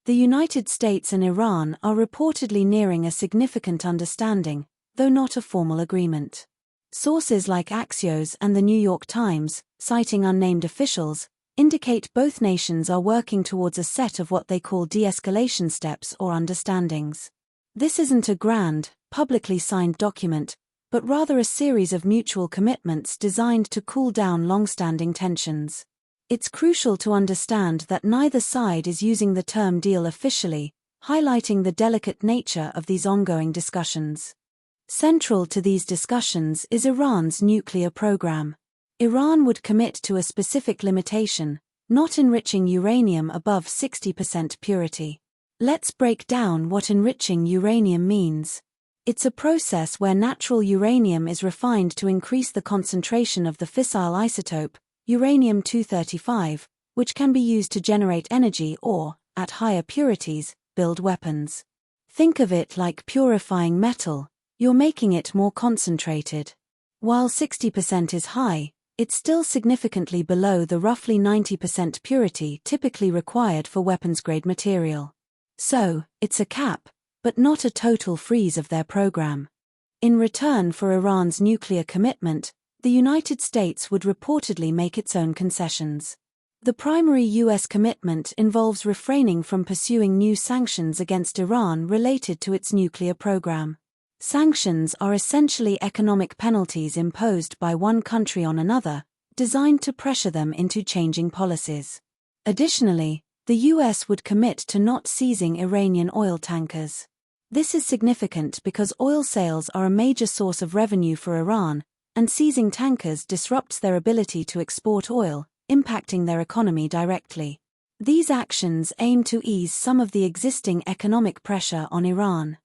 The United States and Iran are reportedly nearing a significant understanding, though not a formal agreement. Sources like Axios and the New York Times, citing unnamed officials, indicate both nations are working towards a set of what they call de-escalation steps or understandings. This isn't a grand, publicly signed document, but rather a series of mutual commitments designed to cool down long-standing tensions. It's crucial to understand that neither side is using the term deal officially, highlighting the delicate nature of these ongoing discussions. Central to these discussions is Iran's nuclear program. Iran would commit to a specific limitation, not enriching uranium above 60% purity. Let's break down what enriching uranium means. It's a process where natural uranium is refined to increase the concentration of the fissile isotope, uranium-235, which can be used to generate energy or, at higher purities, build weapons. Think of it like purifying metal, you're making it more concentrated. While 60% is high, it's still significantly below the roughly 90% purity typically required for weapons-grade material. So, it's a cap, but not a total freeze of their program. In return for Iran's nuclear commitment, the United States would reportedly make its own concessions. The primary U.S. commitment involves refraining from pursuing new sanctions against Iran related to its nuclear program. Sanctions are essentially economic penalties imposed by one country on another, designed to pressure them into changing policies. Additionally, the U.S. would commit to not seizing Iranian oil tankers. This is significant because oil sales are a major source of revenue for Iran, and seizing tankers disrupts their ability to export oil, impacting their economy directly. These actions aim to ease some of the existing economic pressure on Iran.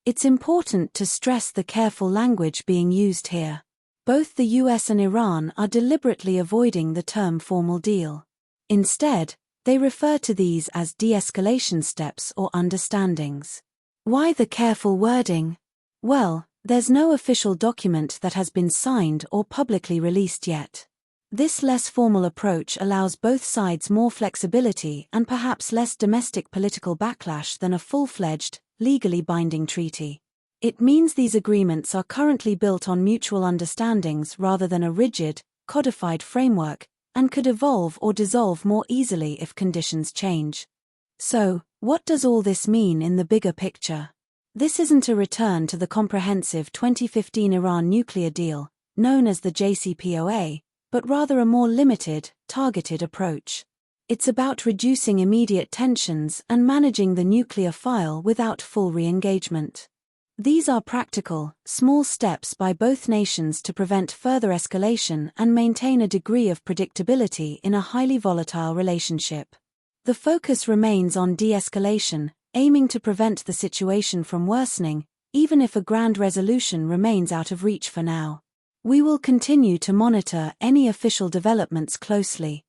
It's important to stress the careful language being used here. Both the US and Iran are deliberately avoiding the term formal deal. Instead, they refer to these as de-escalation steps or understandings. Why the careful wording? Well, there's no official document that has been signed or publicly released yet. This less formal approach allows both sides more flexibility and perhaps less domestic political backlash than a full-fledged, legally binding treaty. It means these agreements are currently built on mutual understandings rather than a rigid, codified framework, and could evolve or dissolve more easily if conditions change. So, what does all this mean in the bigger picture? This isn't a return to the comprehensive 2015 Iran nuclear deal, known as the JCPOA, but rather a more limited, targeted approach. It's about reducing immediate tensions and managing the nuclear file without full re-engagement. These are practical, small steps by both nations to prevent further escalation and maintain a degree of predictability in a highly volatile relationship. The focus remains on de-escalation, aiming to prevent the situation from worsening, even if a grand resolution remains out of reach for now. We will continue to monitor any official developments closely.